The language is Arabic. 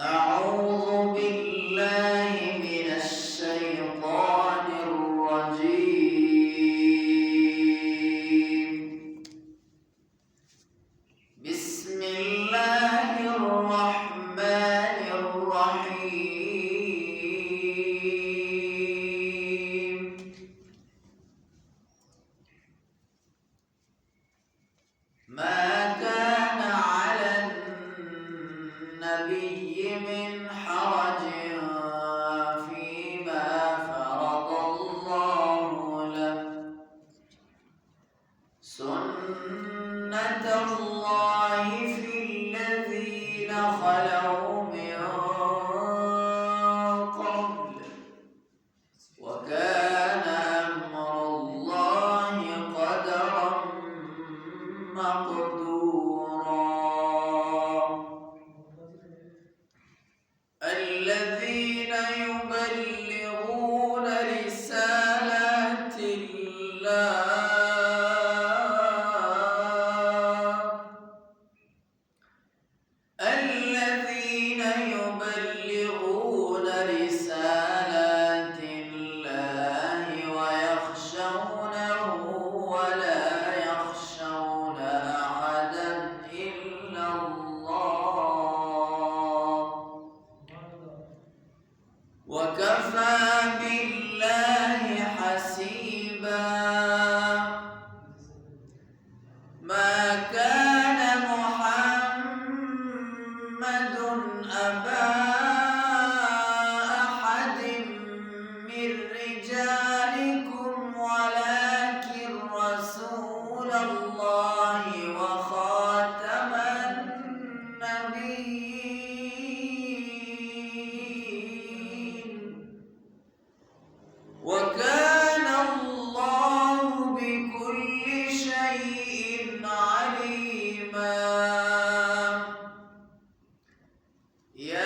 أعوذ بالله من الشيطان الرجيم. بسم الله الرحمن الرحيم. ما كان على النبي من حرج فيما فرض الله له، سنة الله في الذين خلوا من قبل، وكان أمر الله قدرا مقدورا. الذين يبلغون رسالات الله، الذين يبلغون رسالات الله ويخشونه ولا يخشون أحدا إلا الله، وكفى بالله حسيبا. ما كان محمد أبا أحد من رجالكم ولكن رسول الله وخاتم النبيين، وكان الله بكل شيء عليما. يا